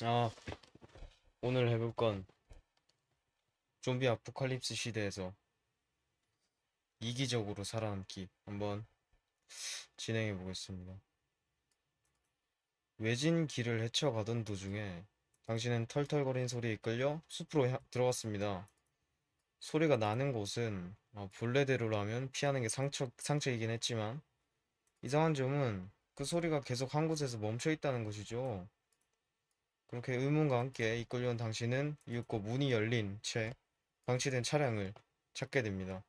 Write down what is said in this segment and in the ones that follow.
아, 오늘 해볼 건 좀비 아포칼립스 시대에서 이기적으로 살아남기 한번 진행해 보겠습니다. 외진 길을 헤쳐가던 도중에 당신은 털털거리는 소리에 이끌려 숲으로 들어갔습니다. 소리가 나는 곳은 본래대로라면 피하는 게 상책이긴 했지만 이상한 점은 그 소리가 계속 한 곳에서 멈춰 있다는 것이죠. 그렇게 의문과 함께 이끌려온 당신은 이윽고 문이 열린 채 방치된 차량을 찾게 됩니다.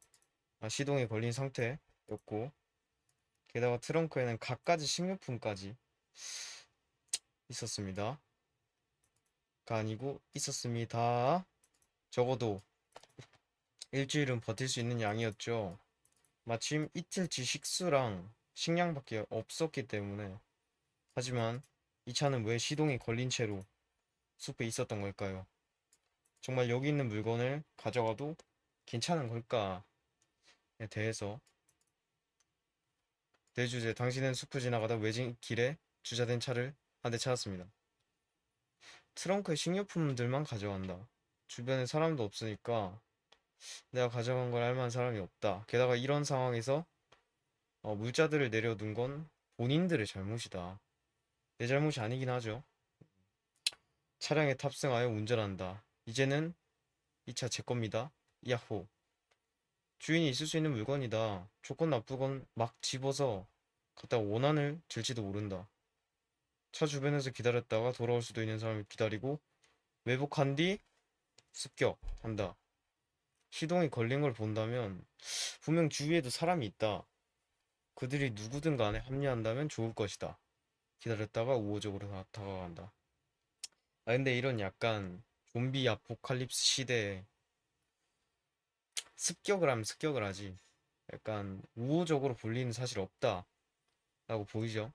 시동이 걸린 상태였고 게다가 트렁크에는 갖가지 식료품까지 있었습니다. 가 아니고 있었습니다. 적어도 일주일은 버틸 수 있는 양이었죠. 마침 이틀치 식수랑 식량밖에 없었기 때문에. 하지만 이 차는 왜 시동이 걸린 채로 숲에 있었던 걸까요? 정말 여기 있는 물건을 가져가도 괜찮은 걸까에 대해서 대주제 당신은 숲을 지나가다 외진 길에 주차된 차를 한 대 찾았습니다. 트렁크에 식료품들만 가져간다. 주변에 사람도 없으니까 내가 가져간 걸 알 만한 사람이 없다. 게다가 이런 상황에서 물자들을 내려둔 건 본인들의 잘못이다. 내 잘못이 아니긴 하죠. 차량에 탑승하여 운전한다. 이제는 이 차 제 겁니다. 야호. 주인이 있을 수 있는 물건이다. 조건 나쁘건 막 집어서 갖다 원한을 질지도 모른다. 차 주변에서 기다렸다가 돌아올 수도 있는 사람을 기다리고 매복한 뒤 습격한다. 시동이 걸린 걸 본다면 분명 주위에도 사람이 있다. 그들이 누구든 간에 합류한다면 좋을 것이다. 기다렸다가 우호적으로 다가간다. 근데 이런 약간 좀비 아포칼립스 시대에 습격을 하면 습격을 하지. 약간 우호적으로 볼 리는 사실 없다. 라고 보이죠?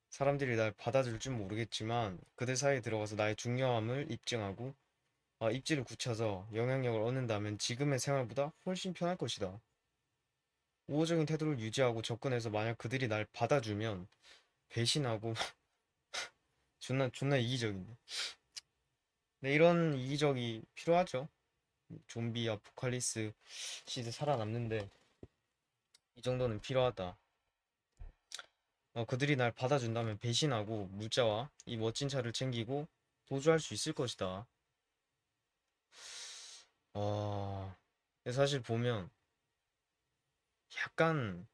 사람들이 날 받아줄 줄 모르겠지만 그들 사이에 들어가서 나의 중요함을 입증하고 입지를 굳혀서 영향력을 얻는다면 지금의 생활보다 훨씬 편할 것이다. 우호적인 태도를 유지하고 접근해서 만약 그들이 날 받아주면 배신하고 존나 이기적이네. 네, 이런 이기적이 필요하죠. 좀비 아포칼리스 시대 살아남는데 이 정도는 필요하다. 그들이 날 받아준다면 배신하고 물자와 이 멋진 차를 챙기고 도주할 수 있을 것이다. 어, 근데 사실 보면 약간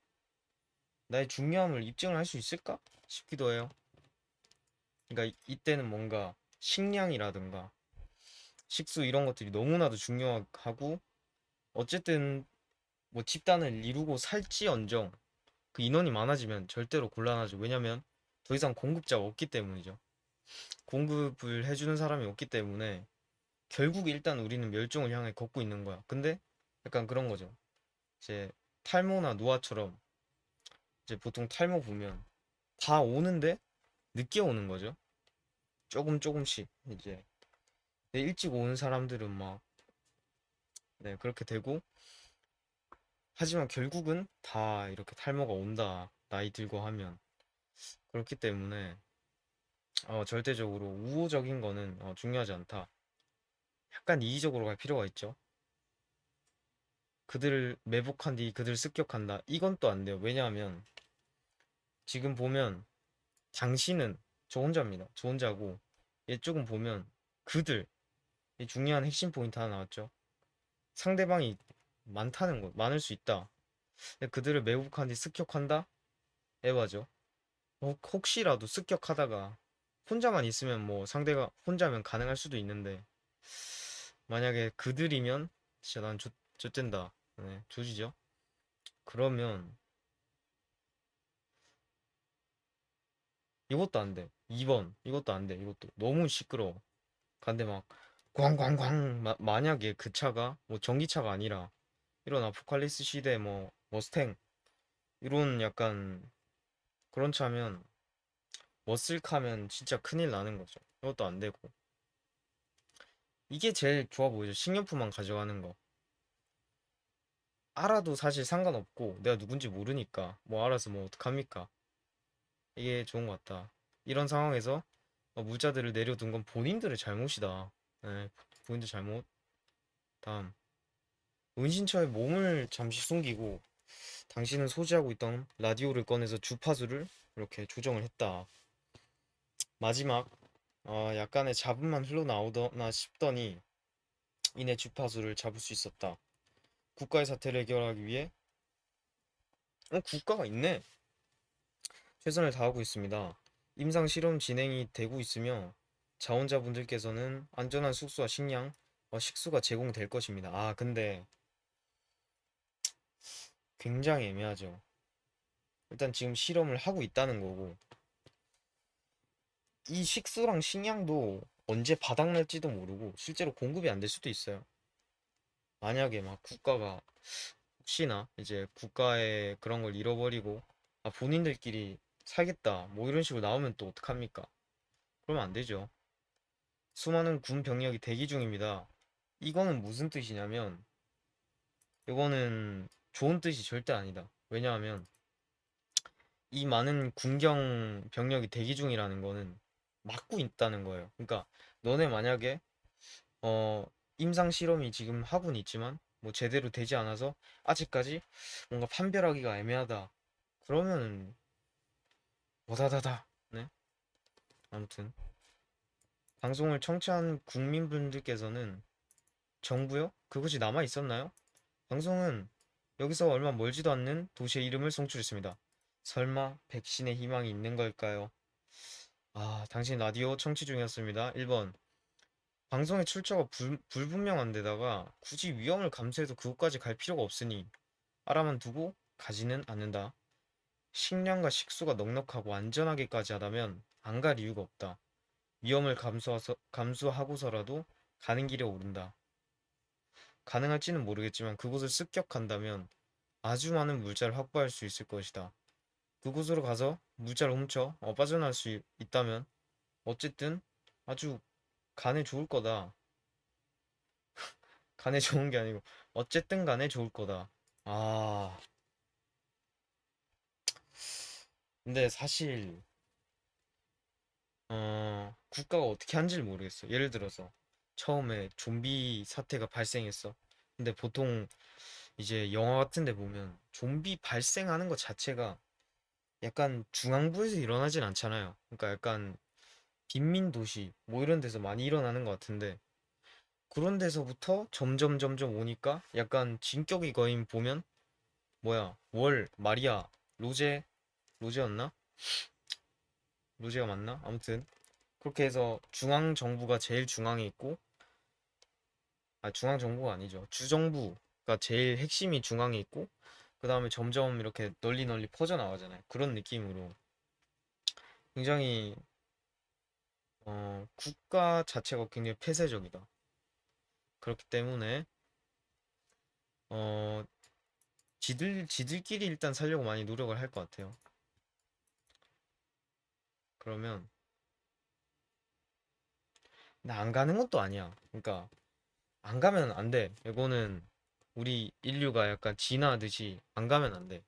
나의 중요함을 입증을 할 수 있을까 싶기도 해요. 그러니까 이때는 뭔가 식량이라든가 식수 이런 것들이 너무나도 중요하고 어쨌든 뭐 집단을 이루고 살지언정 그 인원이 많아지면 절대로 곤란하죠. 왜냐면 더 이상 공급자가 없기 때문이죠. 공급을 해주는 사람이 없기 때문에 결국 일단 우리는 멸종을 향해 걷고 있는 거야. 근데 약간 그런 거죠. 이제 탈모나 노화처럼 이제 보통 탈모 보면 다 오는데 늦게 오는 거죠. 조금씩 이제 일찍 오는 사람들은 막 네, 그렇게 되고 하지만 결국은 다 이렇게 탈모가 온다. 나이 들고 하면 그렇기 때문에 절대적으로 우호적인 거는 중요하지 않다. 약간 이기적으로 갈 필요가 있죠. 그들을 매복한 뒤 그들을 습격한다. 이건 또 안 돼요. 왜냐하면 지금 보면 당신은 저 혼자입니다. 저 혼자고 이쪽은 보면 그들 이 중요한 핵심 포인트 하나 나왔죠. 상대방이 많다는 것, 많을 수 있다. 근데 그들을 매복한 뒤 습격한다? 에바죠. 혹시라도 습격하다가 혼자만 있으면 뭐 상대가 혼자면 가능할 수도 있는데 만약에 그들이면 진짜 난 좆된다. 네, 조지죠. 그러면 이것도 안 돼. 2번 이것도 안 돼. 이것도 너무 시끄러워. 근데 막 광광광 만약에 그 차가 뭐 전기차가 아니라 이런 아포칼립스 시대 뭐 머스탱 이런 약간 그런 차면 머슬카면 진짜 큰일 나는 거죠. 이것도 안 되고 이게 제일 좋아 보이죠. 식료품만 가져가는 거. 알아도 사실 상관없고 내가 누군지 모르니까 뭐 알아서 뭐 어떡합니까? 이게 좋은 것 같다. 이런 상황에서 물자들을 내려둔 건 본인들의 잘못이다. 네, 본인들 잘못. 다음, 은신처에 몸을 잠시 숨기고 당신은 소지하고 있던 라디오를 꺼내서 주파수를 이렇게 조정을 했다. 마지막, 약간의 잡음만 흘러나오더나 싶더니 이내 주파수를 잡을 수 있었다. 국가의 사태를 해결하기 위해 국가가 있네. 최선을 다하고 있습니다. 임상 실험 진행이 되고 있으며 자원자분들께서는 안전한 숙소와 식량, 식수가 제공될 것입니다. 근데 굉장히 애매하죠. 일단 지금 실험을 하고 있다는 거고 이 식수랑 식량도 언제 바닥날지도 모르고 실제로 공급이 안 될 수도 있어요. 만약에 막 국가가 혹시나 이제 국가의 그런 걸 잃어버리고 본인들끼리 살겠다 뭐 이런 식으로 나오면 또 어떡합니까? 그러면 안 되죠. 수많은 군 병력이 대기 중입니다. 이거는 무슨 뜻이냐면 이거는 좋은 뜻이 절대 아니다. 왜냐하면 이 많은 군경 병력이 대기 중이라는 거는 막고 있다는 거예요. 그러니까 너네 만약에 어 임상 실험이 지금 하고는 있지만 뭐 제대로 되지 않아서 아직까지 뭔가 판별하기가 애매하다. 그러면 와다다다. 네? 아무튼 방송을 청취한 국민분들께서는 정부요? 그것이 남아 있었나요? 방송은 여기서 얼마 멀지도 않는 도시의 이름을 송출했습니다. 설마 백신의 희망이 있는 걸까요? 당신 라디오 청취 중이었습니다. 1번. 방송의 출처가 불분명한 데다가 굳이 위험을 감수해서 그곳까지 갈 필요가 없으니 알아만 두고 가지는 않는다. 식량과 식수가 넉넉하고 안전하게까지 하다면 안 갈 이유가 없다. 위험을 감수하고서라도 가는 길에 오른다. 가능할지는 모르겠지만 그곳을 습격한다면 아주 많은 물자를 확보할 수 있을 것이다. 그곳으로 가서 물자를 훔쳐 빠져나올 수 있다면 어쨌든 아주 간에 좋을 거다. 간에 좋은 게 아니고 어쨌든 간에 좋을 거다. 아, 근데 사실 국가가 어떻게 한지를 모르겠어. 예를 들어서 처음에 좀비 사태가 발생했어. 근데 보통 이제 영화 같은 데 보면 좀비 발생하는 것 자체가 약간 중앙부에서 일어나진 않잖아요. 그러니까 약간 빈민 도시 뭐 이런 데서 많이 일어나는 것 같은데 그런 데서부터 점점 점점 오니까 약간 진격의 거인 보면 뭐야 마리아 로제 로제였나? 로제가 맞나? 아무튼 그렇게 해서 중앙 정부가 제일 중앙에 있고 중앙 정부가 아니죠. 주정부가 제일 핵심이 중앙에 있고 그 다음에 점점 이렇게 널리 널리 퍼져나가잖아요. 그런 느낌으로 굉장히 국가 자체가 굉장히 폐쇄적이다. 그렇기 때문에 어 지들끼리 일단 살려고 많이 노력을 할 것 같아요. 그러면 나 안 가는 것도 아니야. 그러니까 안 가면 안 돼. 이거는 우리 인류가 약간 진화하듯이 안 가면 안 돼.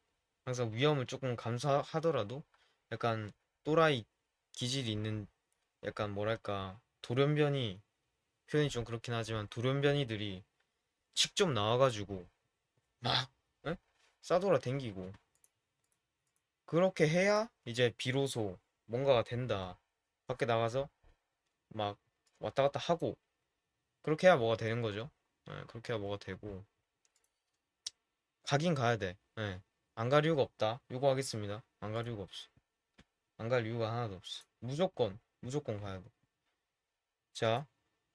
항상 위험을 조금 감수하더라도 약간 또라이 기질이 있는 약간 뭐랄까 돌연변이 표현이 좀 그렇긴 하지만 돌연변이들이 직접 나와가지고 막 에? 싸돌아 댕기고 그렇게 해야 이제 비로소 뭔가가 된다. 밖에 나가서 막 왔다 갔다 하고 그렇게 해야 뭐가 되는 거죠. 그렇게 해야 뭐가 되고 가긴 가야 돼. 안 갈 이유가 없다. 요구하겠습니다. 안 갈 이유가 없어. 안 갈 이유가 하나도 없어. 무조건 가야 돼. 자,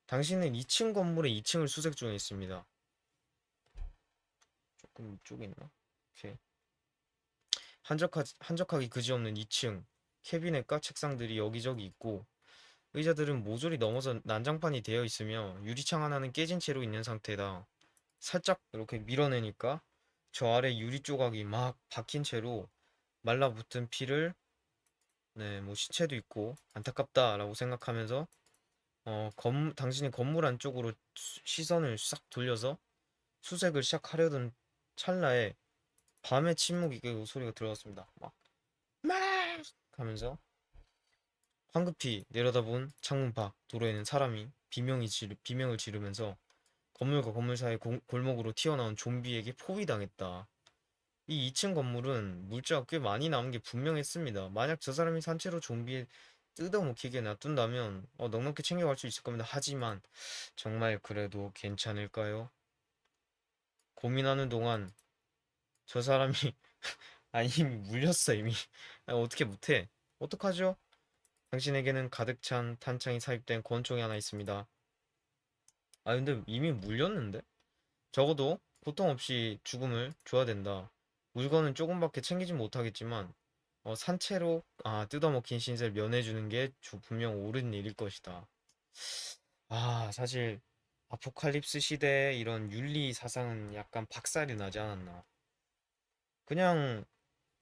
당신은 2층 건물의 2층을 수색 중에 있습니다. 조금 이쪽에 있나? 오케이. 한적하기 그지없는 2층. 캐비넷과 책상들이 여기저기 있고 의자들은 모조리 넘어져 난장판이 되어 있으며 유리창 하나는 깨진 채로 있는 상태다. 살짝 이렇게 밀어내니까 저 아래 유리 조각이 막 박힌 채로 말라붙은 피를 네, 뭐 시체도 있고 안타깝다라고 생각하면서 당신이 건물 안쪽으로 시선을 싹 돌려서 수색을 시작하려던 찰나에 밤의 침묵이 그 소리가 들어왔습니다. 막 하면서 황급히 내려다본 창문 밖 도로에는 사람이 비명을 지르면서 건물과 건물 사이 골목으로 튀어나온 좀비에게 포위당했다. 이 2층 건물은 물자가 꽤 많이 남은 게 분명했습니다. 만약 저 사람이 산채로 좀비에 뜯어먹히게 놔둔다면 넉넉히 챙겨갈 수 있을 겁니다. 하지만 정말 그래도 괜찮을까요? 고민하는 동안 저 사람이 아니 이미 물렸어 이미. 어떻게 못해? 어떡하죠? 당신에게는 가득 찬 탄창이 삽입된 권총이 하나 있습니다. 근데 이미 물렸는데? 적어도 고통 없이 죽음을 줘야 된다. 물건은 조금밖에 챙기진 못하겠지만 산채로 뜯어먹힌 신세를 면해주는 게 분명 옳은 일일 것이다. 사실 아포칼립스 시대의 이런 윤리 사상은 약간 박살이 나지 않았나. 그냥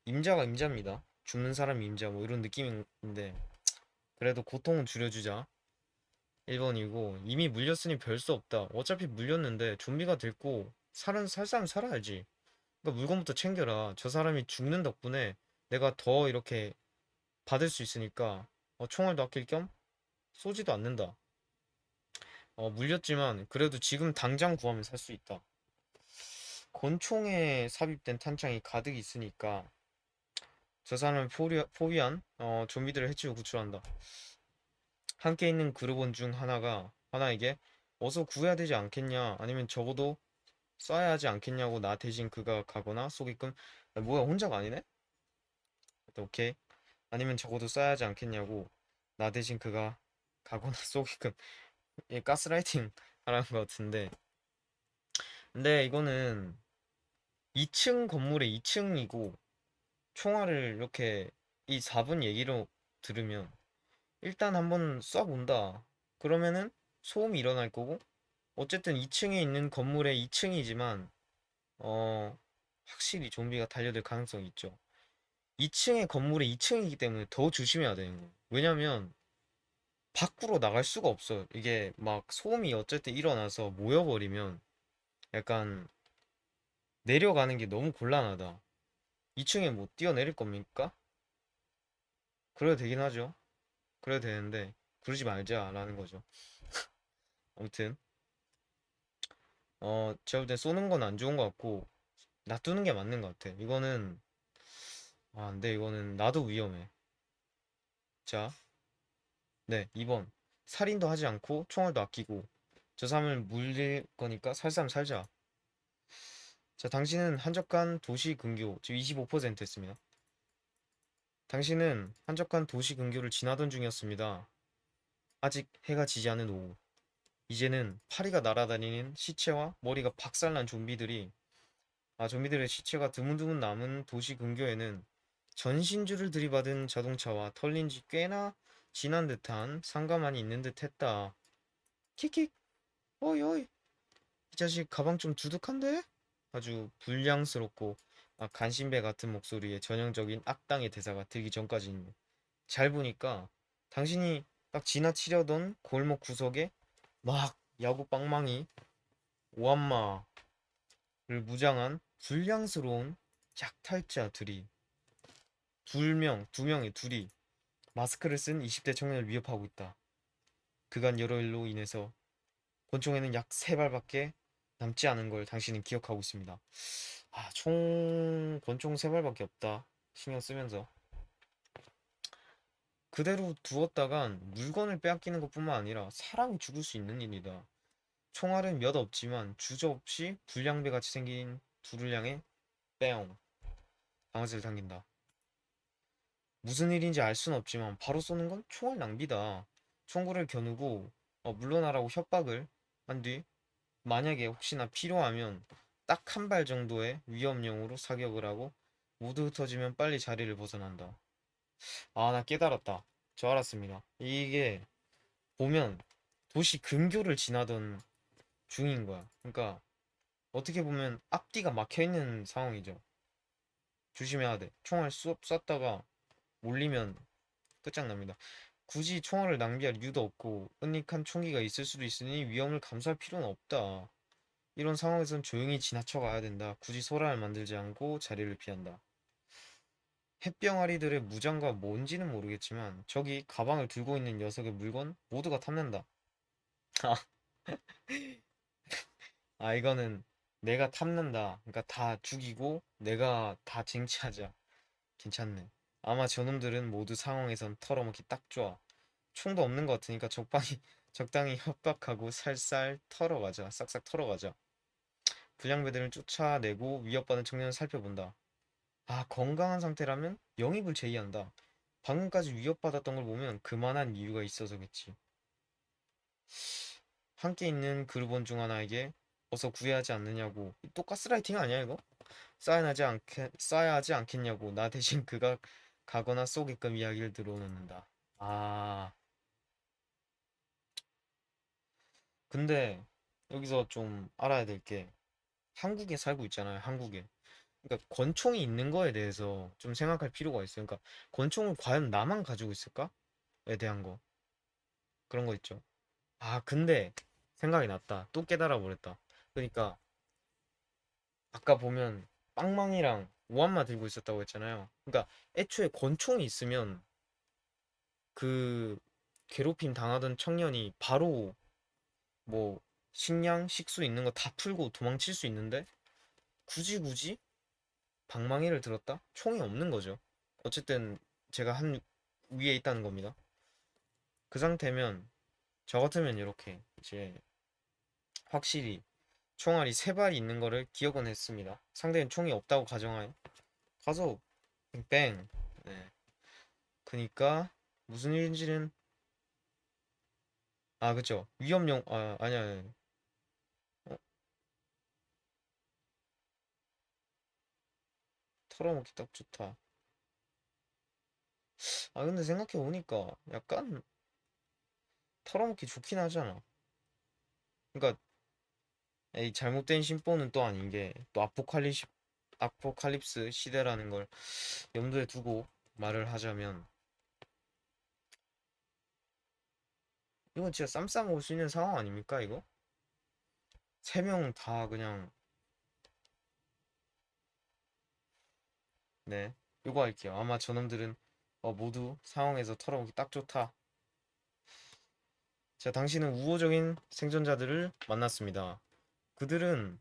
임자가 임자입니다. 죽는 사람이 임자 뭐 이런 느낌인데 그래도 고통은 줄여주자. 1번이고 이미 물렸으니 별 수 없다. 어차피 물렸는데 좀비가 됐고 살 사람 살아야지. 그러니까 물건부터 챙겨라. 저 사람이 죽는 덕분에 내가 더 이렇게 받을 수 있으니까 총알도 아낄 겸 쏘지도 않는다. 물렸지만 그래도 지금 당장 구하면 살 수 있다. 권총에 삽입된 탄창이 가득 있으니까 저 사람을 포위한 좀비들을 해치고 구출한다. 함께 있는 그룹원 중 하나에게 어서 구해야 되지 않겠냐 아니면 적어도 쏴야 하지 않겠냐고 나 대신 그가 가거나 쏘게끔. 뭐야 혼자가 아니네? 오케이. 아니면 적어도 쏴야 하지 않겠냐고 나 대신 그가 가거나 쏘게끔. 가스라이팅 하라는 것 같은데 근데 이거는 2층 건물에 2층이고 총알을 이렇게 이 4분 얘기로 들으면 일단 한번 쏴본다 그러면은 소음이 일어날 거고 어쨌든 2층에 있는 건물의 2층이지만 어 확실히 좀비가 달려들 가능성이 있죠. 2층의 건물의 2층이기 때문에 더 조심해야 되는 거예요. 왜냐면 밖으로 나갈 수가 없어요. 이게 막 소음이 어쨌든 일어나서 모여버리면 약간 내려가는 게 너무 곤란하다. 2층에 못 뛰어내릴 겁니까? 그래도 되긴 하죠. 그래도 되는데 그러지 말자라는 거죠. 아무튼 제가 볼 땐 쏘는 건 안 좋은 것 같고 놔두는 게 맞는 것 같아. 이거는 근데 이거는 나도 위험해. 자, 네, 2번. 살인도 하지 않고 총알도 아끼고 저 사람을 물릴 거니까 살삼 살자. 자, 당신은 한적한 도시 근교, 지금 25% 했습니다. 당신은 한적한 도시 근교를 지나던 중이었습니다. 아직 해가 지지 않은 오후. 이제는 파리가 날아다니는 시체와 머리가 박살난 좀비들의 시체가 드문드문 남은 도시 근교에는 전신주를 들이받은 자동차와 털린 지 꽤나 지난 듯한 상가만이 있는 듯 했다. 킥킥, 어이, 어이, 이 자식 가방 좀 두둑한데? 아주 불량스럽고 간신배 같은 목소리에 전형적인 악당의 대사가 들기 전까지는 잘 보니까 당신이 딱 지나치려던 골목 구석에 막 야구 빵망이 오한마를 무장한 불량스러운 약탈자들이 두 명의 둘이 마스크를 쓴 20대 청년을 위협하고 있다. 그간 여러 일로 인해서 권총에는 약 3발밖에 남지 않은 걸 당신은 기억하고 있습니다. 권총 3발밖에 없다. 신경 쓰면서. 그대로 두었다간 물건을 빼앗기는 것뿐만 아니라 사람이 죽을 수 있는 일이다. 총알은 몇 없지만 주저없이 불량배같이 생긴 둘을 향해 빼옹 방아쇠를 당긴다. 무슨 일인지 알 수는 없지만 바로 쏘는 건 총알 낭비다. 총구를 겨누고 물러나라고 협박을 한 뒤 만약에 혹시나 필요하면 딱 한 발 정도의 위험용으로 사격을 하고 모두 흩어지면 빨리 자리를 벗어난다. 나 깨달았다. 저 알았습니다. 이게 보면 도시 근교를 지나던 중인 거야. 그러니까 어떻게 보면 앞뒤가 막혀 있는 상황이죠. 조심해야 돼. 총알 쐈다가 몰리면 끝장납니다. 굳이 총알을 낭비할 이유도 없고 은닉한 총기가 있을 수도 있으니 위험을 감수할 필요는 없다. 이런 상황에선 조용히 지나쳐 가야 된다. 굳이 소란을 만들지 않고 자리를 피한다. 햇병아리들의 무장과 뭔지는 모르겠지만 저기 가방을 들고 있는 녀석의 물건 모두가 탐낸다. 아, 이거는 내가 탐낸다. 그러니까 다 죽이고 내가 다 쟁취하자. 괜찮네. 아마 저놈들은 모두 상황에선 털어먹기 딱 좋아. 총도 없는 것 같으니까 적당히 적당히 협박하고 살살 털어가자. 싹싹 털어가자. 불량배들을 쫓아내고 위협받는 청년을 살펴본다. 아, 건강한 상태라면 영입을 제의한다. 방금까지 위협받았던 걸 보면 그만한 이유가 있어서겠지. 함께 있는 그루본 중 하나에게 어서 구해야 하지 않느냐고. 또 가스라이팅 아니야 이거? 써야 하지 않겠냐고. 나 대신 그가 가거나 쏘게끔 이야기를 들어놓는다. 아, 근데 여기서 좀 알아야 될 게 한국에 살고 있잖아요. 한국에. 그러니까 권총이 있는 거에 대해서 좀 생각할 필요가 있어요. 그러니까 권총을 과연 나만 가지고 있을까?에 대한 거. 그런 거 있죠. 아, 근데 생각이 났다. 또 깨달아 버렸다. 그러니까 아까 보면 빵망이랑 오한마 들고 있었다고 했잖아요. 그러니까 애초에 권총이 있으면 그 괴롭힘 당하던 청년이 바로 뭐 식량, 식수 있는 거 다 풀고 도망칠 수 있는데 굳이 방망이를 들었다? 총이 없는 거죠. 어쨌든 제가 한 위에 있다는 겁니다. 그 상태면 저 같으면 이렇게 이제 확실히 총알이 세 발이 있는 거를 기억은 했습니다. 상대는 총이 없다고 가정하에 가서 뺑. 네. 그니까 무슨 일인지는 아, 그쵸. 위험용 아니야. 어, 털어먹기 딱 좋다. 아, 근데 생각해 보니까 약간 털어먹기 좋긴 하잖아. 그러니까 이 잘못된 심보는 또 아닌 게 또 아포칼립스 시대라는 걸 염두에 두고 말을 하자면 이건 진짜 쌈싸 먹을 수 있는 상황 아닙니까 이거? 세 명 다 그냥 네, 요거 할게요. 아마 저놈들은 모두 상황에서 털어먹기 딱 좋다. 자, 당신은 우호적인 생존자들을 만났습니다. 그들은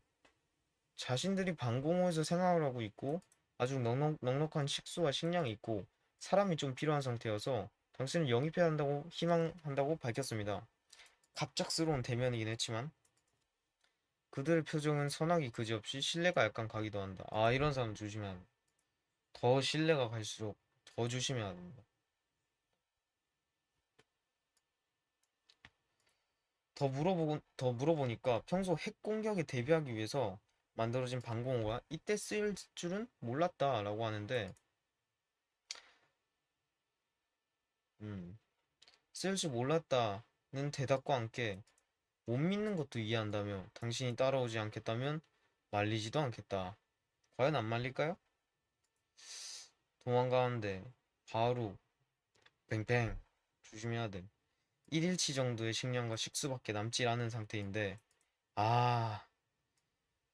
자신들이 방공호에서 생활을 하고 있고 아주 넉넉한 식수와 식량이 있고 사람이 좀 필요한 상태여서 당신을 영입해야 한다고 희망한다고 밝혔습니다. 갑작스러운 대면이긴 했지만 그들의 표정은 선하기 그지없이 신뢰가 약간 가기도 한다. 아, 이런 사람 조심해야 한다. 더 신뢰가 갈수록 더 조심해야 된다. 더 물어보니까 평소 핵 공격에 대비하기 위해서 만들어진 방공호가 이때 쓰일 줄은 몰랐다라고 하는데, 음, 쓰일 줄 몰랐다는 대답과 함께 못 믿는 것도 이해한다며 당신이 따라오지 않겠다면 말리지도 않겠다. 과연 안 말릴까요? 도망가는데 바로 뱅뱅 조심해야 돼. 1일치 정도의 식량과 식수밖에 남지 않은 상태인데, 아,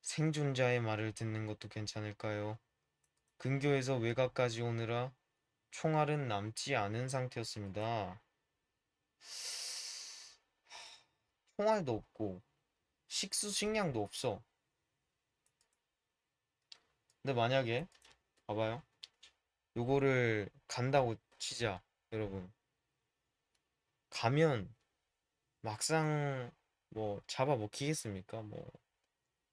생존자의 말을 듣는 것도 괜찮을까요? 근교에서 외곽까지 오느라 총알은 남지 않은 상태였습니다. 총알도 없고 식수 식량도 없어. 근데 만약에 봐봐요. 요거를 간다고 치자, 여러분. 가면 막상 뭐 잡아 먹히겠습니까? 뭐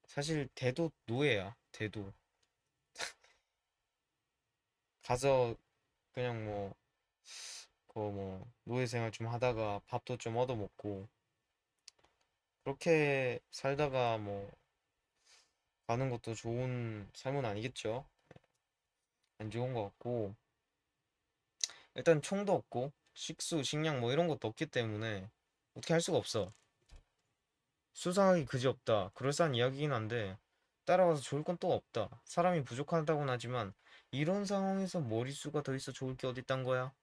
사실 대도 노예야. 대도 가서 그냥 뭐 그 뭐 노예 생활 좀 하다가 밥도 좀 얻어 먹고 그렇게 살다가 뭐 가는 것도 좋은 삶은 아니겠죠. 안 좋은 것 같고 일단 총도 없고 식수, 식량 뭐 이런 것도 없기 때문에 어떻게 할 수가 없어. 수상하기 그지없다. 그럴싸한 이야기긴 한데 따라가서 좋을 건 또 없다. 사람이 부족하다고는 하지만 이런 상황에서 머릿수가 더 있어 좋을 게 어딨단 거야?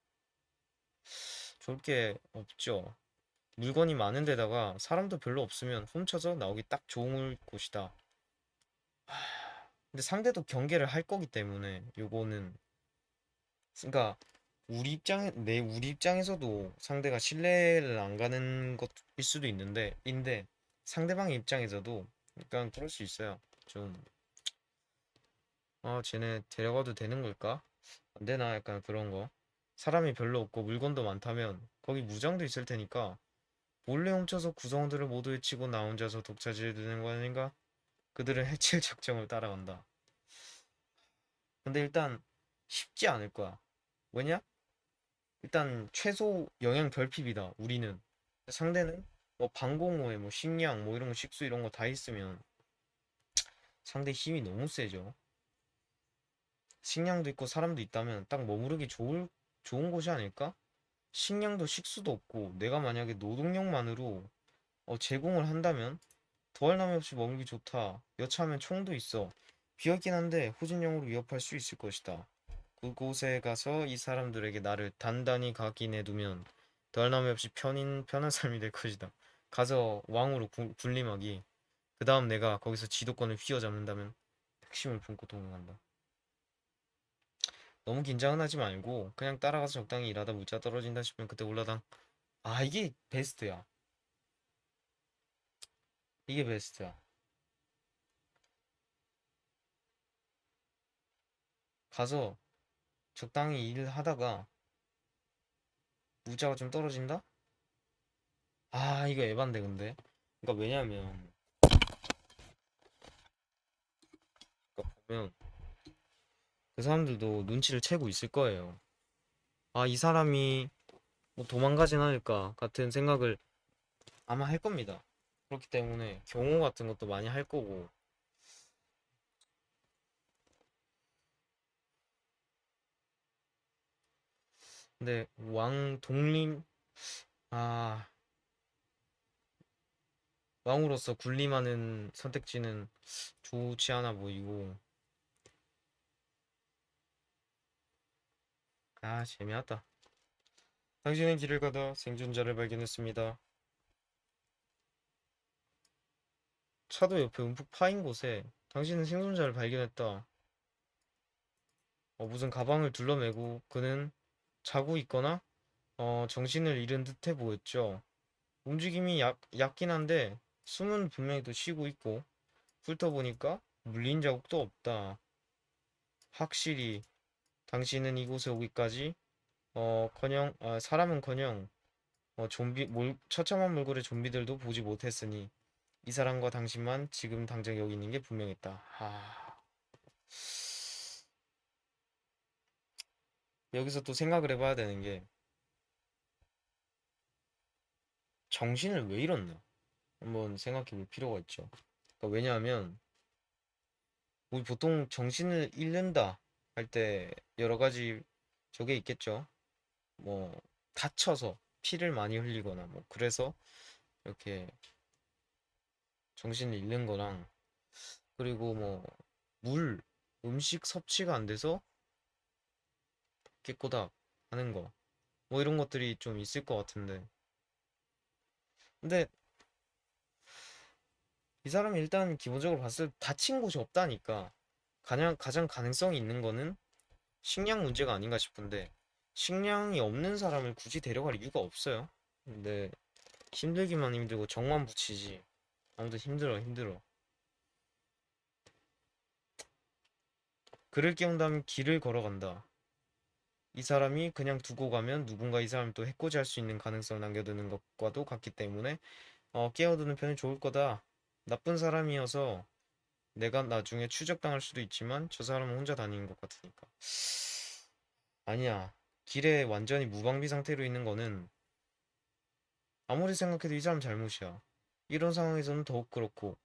좋을 게 없죠. 물건이 많은 데다가 사람도 별로 없으면 훔쳐서 나오기 딱 좋은 곳이다. 근데 상대도 경계를 할 거기 때문에 요거는 그러니까 우리 입장에서도 상대가 신뢰를 안 가는 것일 수도 인데 상대방 입장에서도 약간 그럴 수 있어요. 좀, 쟤네 데려가도 되는 걸까? 안 되나? 약간 그런 거. 사람이 별로 없고 물건도 많다면 거기 무장도 있을 테니까 몰래 훔쳐서 구성원들을 모두 해치고 나 혼자서 독차지해야 되는 거 아닌가? 그들은 해칠 작정을 따라간다. 근데 일단 쉽지 않을 거야. 왜냐? 일단 최소 영양 결핍이다. 우리는. 상대는 뭐 방공호에 뭐 식량 뭐 이런 거 식수 이런 거 다 있으면 상대 힘이 너무 세죠. 식량도 있고 사람도 있다면 딱 머무르기 좋은 곳이 아닐까? 식량도 식수도 없고 내가 만약에 노동력만으로 제공을 한다면 더할 나위 없이 머물기 좋다. 여차하면 총도 있어. 비었긴 한데 후진용으로 위협할 수 있을 것이다. 그곳에 가서 이 사람들에게 나를 단단히 각인해두면 더할 나위 없이 편한 삶이 될 것이다. 가서 왕으로 군림하기. 그 다음 내가 거기서 지도권을 휘어잡는다면 핵심을 품고 동행한다. 너무 긴장은 하지 말고 그냥 따라가서 적당히 일하다 물자 떨어진다 싶으면 그때 올라당. 아, 이게 베스트야. 이게 베스트야. 가서 적당히 일하다가 물자가 좀 떨어진다? 아, 이거 에반데 근데. 그러니까 왜냐면 그러니까 보면 그 사람들도 눈치를 채고 있을 거예요. 아, 이 사람이 뭐 도망가진 않을까 같은 생각을 아마 할 겁니다. 그렇기 때문에 경호 같은 것도 많이 할 거고. 근데 왕 독림 아 왕으로서 군림하는 선택지는 좋지 않아 보이고. 아, 재미없다. 당신은 길을 가다 생존자를 발견했습니다. 차도 옆에 움푹 파인 곳에 당신은 생존자를 발견했다. 무슨 가방을 둘러매고 그는 자고 있거나 정신을 잃은 듯해 보였죠. 움직임이 얕긴 한데 숨은 분명히 또 쉬고 있고 훑어보니까 물린 자국도 없다. 확실히 당신은 이곳에 오기까지 사람은커녕 처참한 몰골의 좀비들도 보지 못했으니 이 사람과 당신만 지금 당장 여기 있는 게 분명했다. 여기서 또 생각을 해봐야 되는 게 정신을 왜 잃었나? 한번 생각해 볼 필요가 있죠. 그러니까 왜냐하면 우리 보통 정신을 잃는다 할 때 여러 가지 저게 있겠죠. 뭐 다쳐서 피를 많이 흘리거나 뭐 그래서 이렇게 정신을 잃는 거랑 그리고 뭐 물, 음식 섭취가 안 돼서 깨꼬닥 하는 거 뭐 이런 것들이 좀 있을 것 같은데 근데 이 사람이 일단 기본적으로 봤을 때 다친 곳이 없다니까 가장 가능성이 있는 거는 식량 문제가 아닌가 싶은데 식량이 없는 사람을 굳이 데려갈 이유가 없어요. 근데 힘들기만 힘들고 정만 붙이지. 아무튼 힘들어. 그를 깨운다면 길을 걸어간다. 이 사람이 그냥 두고 가면 누군가 이 사람을 또 해코지할 수 있는 가능성을 남겨두는 것과도 같기 때문에 깨워두는 편이 좋을 거다. 나쁜 사람이어서 내가 나중에 추적당할 수도 있지만 저 사람은 혼자 다니는 것 같으니까. 아니야. 길에 완전히 무방비 상태로 있는 거는 아무리 생각해도 이 사람 잘못이야. 이런 상황에서는 더욱 그렇고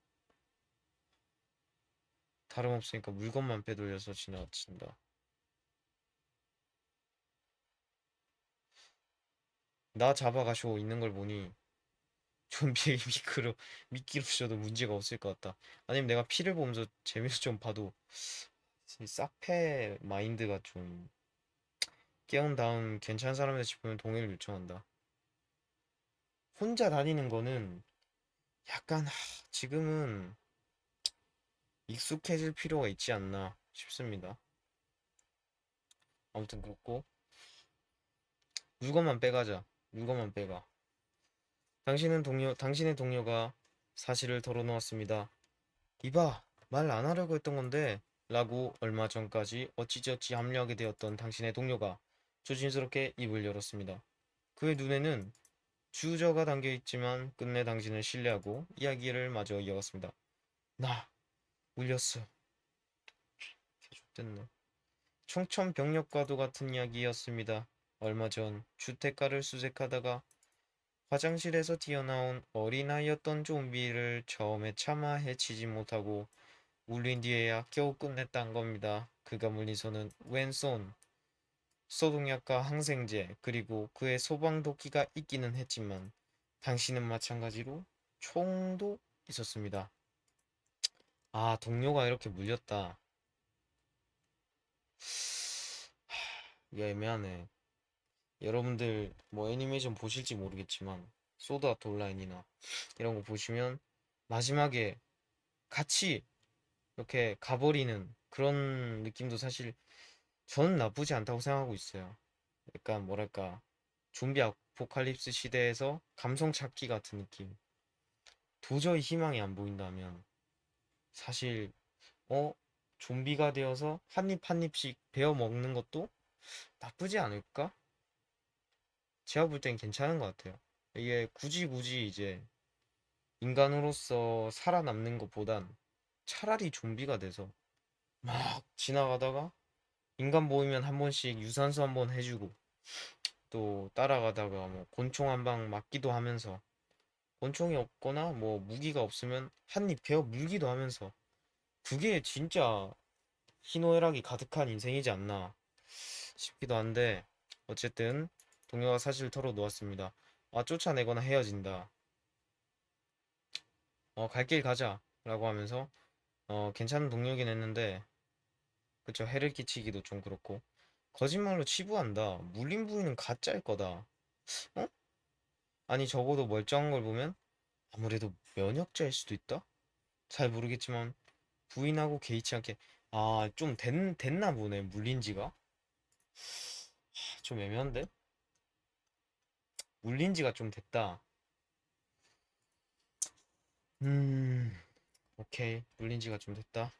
다름없으니까 물건만 빼돌려서 지나친다. 나 잡아가시오 있는 걸 보니 좀비의 미끼로 셔도 문제가 없을 것 같다. 아니면 내가 피를 보면서 재미를 좀 봐도 이 싹패 마인드가 좀 깨운 다음 괜찮은 사람이다 싶으면 동행을 요청한다. 혼자 다니는 거는 약간 지금은 익숙해질 필요가 있지 않나 싶습니다. 아무튼 그렇고 물건만 빼가자. 물건만 빼가. 당신의 동료가 사실을 털어놓았습니다. 이봐, 말 안 하려고 했던 건데 라고 얼마 전까지 어찌저찌 합류하게 되었던 당신의 동료가 조심스럽게 입을 열었습니다. 그의 눈에는 주저가 담겨 있지만 끝내 당신을 신뢰하고 이야기를 마저 이어갔습니다. 나 물렸어. 개족됐네. 청천벽력과도 같은 이야기였습니다. 얼마 전 주택가를 수색하다가 화장실에서 튀어나온 어린아이였던 좀비를 처음에 차마 해치지 못하고 물린 뒤에야 겨우 끝냈단 겁니다. 그가 물린 손은 왼손, 소독약과 항생제, 그리고 그의 소방도끼가 있기는 했지만 당신은 마찬가지로 총도 있었습니다. 아, 동료가 이렇게 물렸다. 이게 애매하네. 여러분들 뭐 애니메이션 보실지 모르겠지만 소드 아트 온라인이나 이런 거 보시면 마지막에 같이 이렇게 가버리는 그런 느낌도 사실 저는 나쁘지 않다고 생각하고 있어요. 약간 뭐랄까 좀비 아포칼립스 시대에서 감성 찾기 같은 느낌. 도저히 희망이 안 보인다면 사실 어 좀비가 되어서 한 입 한 입씩 베어 먹는 것도 나쁘지 않을까? 제가 볼 땐 괜찮은 것 같아요. 이게 굳이 이제 인간으로서 살아남는 것보단 차라리 좀비가 돼서 막 지나가다가 인간 보이면 한 번씩 유산소 한 번 해주고 또 따라가다가 뭐 곤총 한 방 맞기도 하면서 곤총이 없거나 뭐 무기가 없으면 한 입 베어 물기도 하면서 그게 진짜 희노애락이 가득한 인생이지 않나 싶기도 한데 어쨌든 동료가 사실 털어놓았습니다. 아, 쫓아내거나 헤어진다. 갈 길 가자 라고 하면서 괜찮은 동료긴 했는데 그쵸, 해를 끼치기도 좀 그렇고 거짓말로 치부한다. 물린 부위는 가짜일 거다. 어? 아니 적어도 멀쩡한 걸 보면 아무래도 면역자일 수도 있다? 잘 모르겠지만 부인하고 개의치 않게 좀 됐나 보네 물린 지가. 좀 애매한데? 물린 지가 좀 됐다. 음 오케이, 물린 지가 좀 됐다.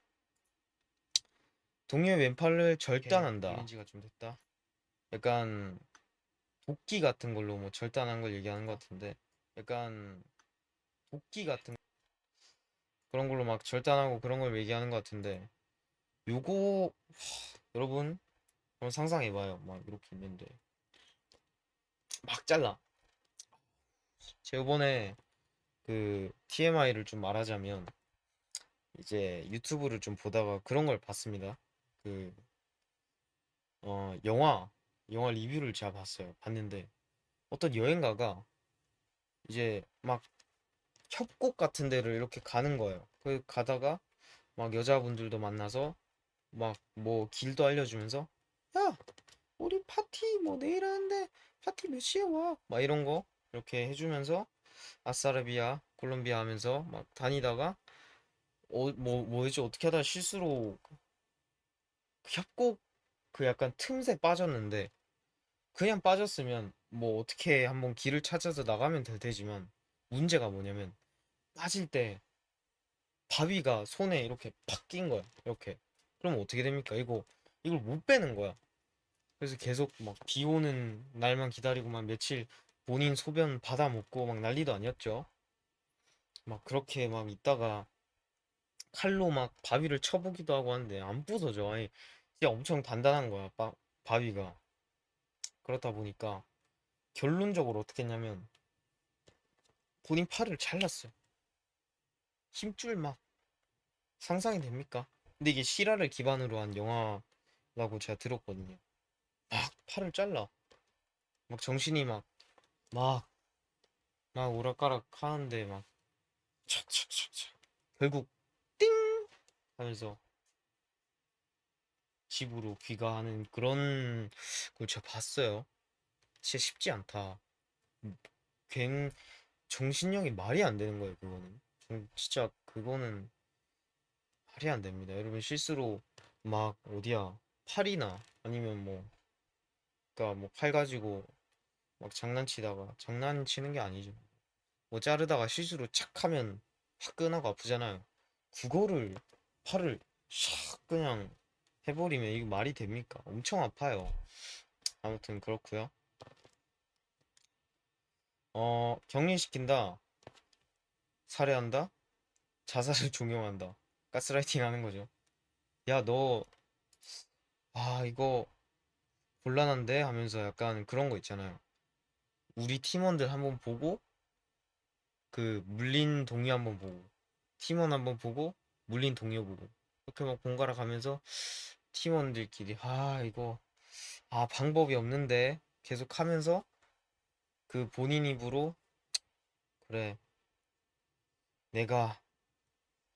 동료의 왼팔을 절단한다. 물린 지가 좀 됐다. 약간 도끼 같은 걸로 뭐 절단한 걸 얘기하는 것 같은데 약간 도끼 같은 그런 걸로 막 절단하고 그런 걸 얘기하는 것 같은데 요거 여러분 한번 상상해봐요. 막 이렇게 있는데 막 잘라. 제가 이번에 그 TMI를 좀 말하자면 이제 유튜브를 좀 보다가 그런 걸 봤습니다. 그 영화 리뷰를 제가 봤는데 어떤 여행가가 이제 막 협곡 같은 데를 이렇게 가는 거예요. 그 가다가 막 여자분들도 만나서 막 뭐 길도 알려주면서 야 우리 파티 뭐 내일 하는데 파티 몇 시에 와? 막 이런 거 이렇게 해주면서 아싸라비아 콜롬비아 하면서 막 다니다가 뭐였지 어떻게 하다 실수로 그 협곡 그 약간 틈새 빠졌는데 그냥 빠졌으면 뭐 어떻게 한번 길을 찾아서 나가면 될 테지만 문제가 뭐냐면 빠질 때 바위가 손에 이렇게 팍 낀 거야. 이렇게. 그럼 어떻게 됩니까? 이걸 못 빼는 거야. 그래서 계속 막 비 오는 날만 기다리고 막 며칠 본인 소변 받아 먹고 막 난리도 아니었죠. 막 그렇게 막 있다가 칼로 막 바위를 쳐보기도 하고 하는데 안 부서져. 아니, 진짜 엄청 단단한 거야. 바위가. 그렇다 보니까 결론적으로 어떻게 했냐면 본인 팔을 잘랐어요. 힘줄 막 상상이 됩니까? 근데 이게 실화를 기반으로 한 영화라고 제가 들었거든요. 막 팔을 잘라. 막 정신이 막, 막 오락가락 하는데 막 착착착착. 결국 띵 하면서 집으로 귀가하는 그런 걸 제가 봤어요. 진짜 쉽지 않다. 괜 정신력이 말이 안 되는 거예요, 그거는. 진짜 그거는 말이 안 됩니다. 여러분 실수로 막 어디야 팔이나 아니면 뭐 그러니까 뭐 팔 가지고 막 장난치다가 장난치는 게 아니죠. 뭐 자르다가 실수로 착 하면 화끈하고 아프잖아요. 그거를 팔을 샥 그냥 해버리면 이거 말이 됩니까? 엄청 아파요. 아무튼 그렇고요. 격리시킨다, 살해한다, 자살을 종용한다, 가스라이팅 하는 거죠. 야, 너, 이거 곤란한데? 하면서 약간 그런 거 있잖아요. 우리 팀원들 한번 보고, 그 물린 동료 한번 보고, 팀원 한번 보고, 물린 동료 보고, 이렇게 막 번갈아 가면서 팀원들끼리, 이거, 방법이 없는데, 계속 하면서 그 본인 입으로, 그래, 내가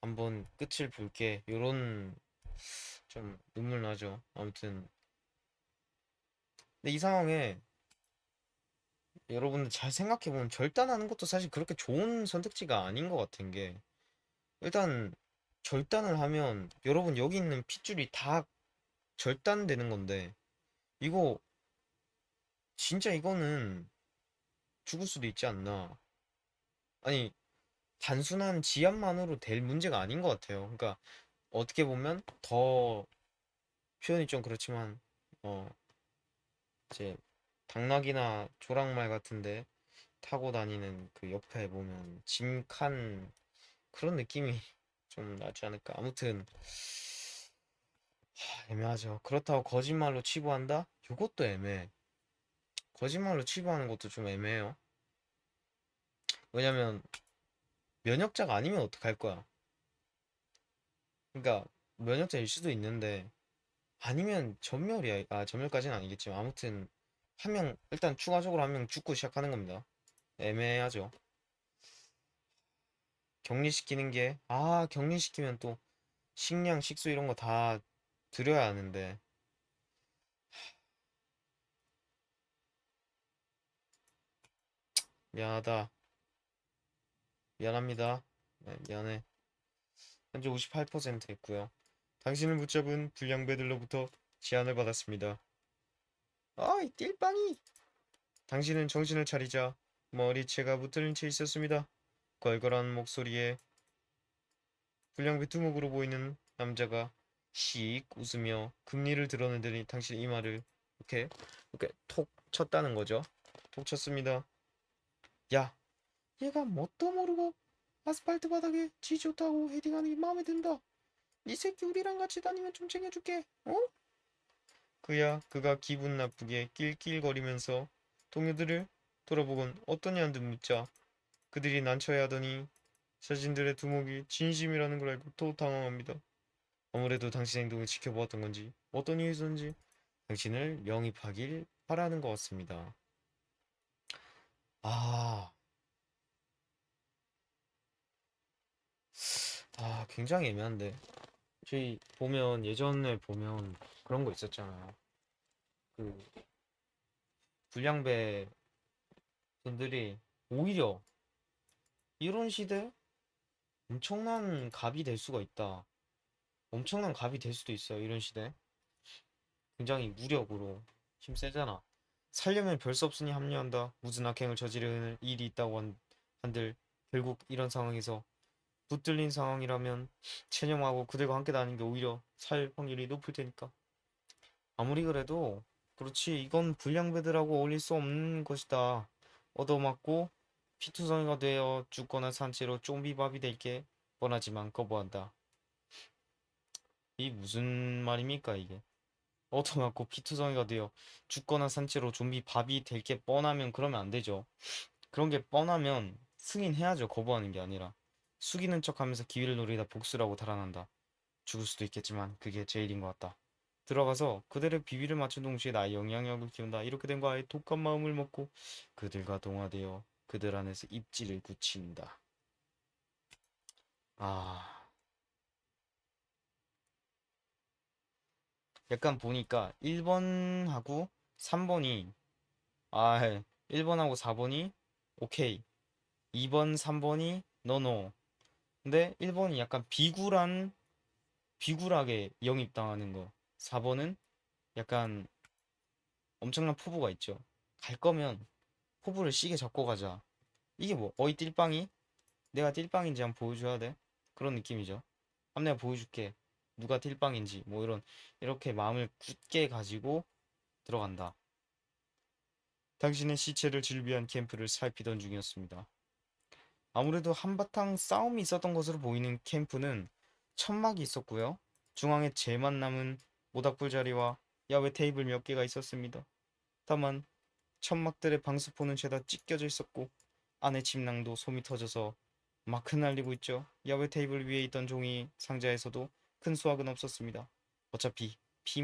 한번 끝을 볼게. 요런 좀 눈물 나죠. 아무튼 근데 이 상황에 여러분들 잘 생각해보면 절단하는 것도 사실 그렇게 좋은 선택지가 아닌 것 같은 게, 일단 절단을 하면 여러분 여기 있는 핏줄이 다 절단되는 건데, 이거 진짜 이거는 죽을 수도 있지 않나. 아니, 단순한 지압만으로 될 문제가 아닌 것 같아요. 그러니까 어떻게 보면 더, 표현이 좀 그렇지만, 어 이제 당나귀나 조랑말 같은데 타고 다니는 그 옆에 보면 짐칸 그런 느낌이 좀 나지 않을까. 아무튼 애매하죠. 그렇다고 거짓말로 치부한다? 이것도 애매해. 거짓말로 치부하는 것도 좀 애매해요. 왜냐면 면역자가 아니면 어떡할 거야. 그러니까 면역자일 수도 있는데, 아니면 전멸이야. 전멸까지는 아니겠지만 아무튼 한 명, 일단 추가적으로 한 명 죽고 시작하는 겁니다. 애매하죠. 격리시키는 게, 격리시키면 또 식량, 식수 이런 거 다 드려야 하는데, 미안하다. 미안합니다. 네, 미안해. 현재 58% 했고요. 당신을 붙잡은 불량배들로부터 제안을 받았습니다. 이 띨빵이! 당신은 정신을 차리자. 머리채가 붙들린 채 있었습니다. 걸걸한 목소리에 불량배 두목으로 보이는 남자가 씩 웃으며 금리를 드러내더니 당신 이마를 이렇게 톡 쳤다는 거죠. 톡 쳤습니다. 야, 얘가 뭣도 모르고 아스팔트 바닥에 지 좋다고 헤딩하는 게 마음에 든다. 이 새끼 우리랑 같이 다니면 좀 챙겨줄게. 어? 그가 기분 나쁘게 낄낄거리면서 동료들을 돌아보곤 어떠냐는 듯 묻자 그들이 난처해하더니 자신들의 두목이 진심이라는 걸 알고 또 당황합니다. 아무래도 당신 행동을 지켜보았던 건지 어떤 이유에서인지 당신을 영입하길 바라는 것 같습니다. 아, 굉장히 애매한데. 저희 보면 예전에 보면 그런 거 있었잖아요. 그 불량배 분들이 오히려 이런 시대에 엄청난 갑이 될 수가 있다. 엄청난 갑이 될 수도 있어요. 이런 시대. 굉장히 무력으로 힘 세잖아. 살려면 별 수 없으니 합류한다. 무슨 악행을 저지를 일이 있다고 한들 결국 이런 상황에서 붙들린 상황이라면 체념하고 그들과 함께 다니는 게 오히려 살 확률이 높을 테니까. 아무리 그래도 그렇지, 이건 불량배들하고 어울릴 수 없는 것이다. 얻어맞고 피투성이가 되어 죽거나 산채로 좀비밥이 될 게 뻔하지만 거부한다. 이 무슨 말입니까 이게? 얻어맞고 피투성이가 되어 죽거나 산채로 좀비밥이 될 게 뻔하면 그러면 안 되죠. 그런 게 뻔하면 승인해야죠. 거부하는 게 아니라 숙이는 척하면서 기회를 노리다 복수라고 달아난다. 죽을 수도 있겠지만 그게 제일인 것 같다. 들어가서 그들의 비위를 맞춘 동시에 나의 영향력을 키운다. 이렇게 된 거아의 독한 마음을 먹고 그들과 동화되어 그들 안에서 입지를 굳힌다. 아, 약간 보니까 1번하고 3번이, 아, 1번하고 4번이 오케이, 2번, 3번이 노노. 근데 1번이 약간 비굴하게 영입당하는 거. 4번은 약간 엄청난 포부가 있죠. 갈 거면 포부를 시계 잡고 가자. 이게 뭐 어이 띨빵이? 내가 띨빵인지 한번 보여줘야 돼. 그런 느낌이죠. 한번 내가 보여줄게. 누가 띨빵인지 뭐 이렇게 마음을 굳게 가지고 들어간다. 당신의 시체를 즐비한 캠프를 살피던 중이었습니다. 아무래도 한바탕 싸움이 있었던 것으로 보이는 캠프는 천막이 있었고요. 중앙에 재만 남은 모닥불 자리와 야외 테이블 몇 개가 있었습니다. 다만 천막들의 방수포는 죄다 찢겨져 있었고 안에 침낭도 솜이 터져서 막 흩날리고 있죠. 야외 테이블 위에 있던 종이 상자에서도 큰 수확은 없었습니다. 어차피 피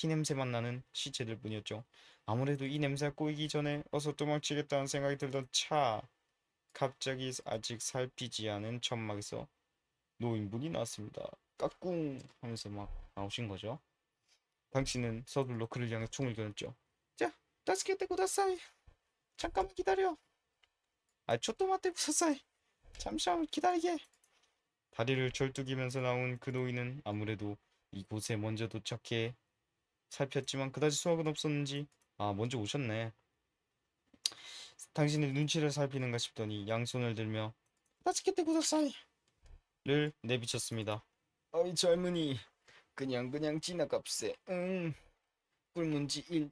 냄새만 나는 시체들 뿐이었죠. 아무래도 이 냄새가 꼬이기 전에 어서 도망치겠다는 생각이 들던 차. 갑자기 아직 살피지 않은 천막에서 노인분이 나왔습니다. 까꿍 하면서 막 나오신 거죠. 당신은 서둘러 그를 향해 총을 겨눴죠. 자, 다스케테 쿠다사이. 잠깐만 기다려. 아, 초토마테 쿠다사이. 잠시만 기다리게. 다리를 절뚝이면서 나온 그 노인은 아무래도 이곳에 먼저 도착해 살폈지만 그다지 수확은 없었는지 먼저 오셨네. 당신의 눈치를 살피는가 싶더니 양손을 들며 다스케테 쿠다사이를 내비쳤습니다. 어이 젊은이 그냥 지나갑세. 굶은 지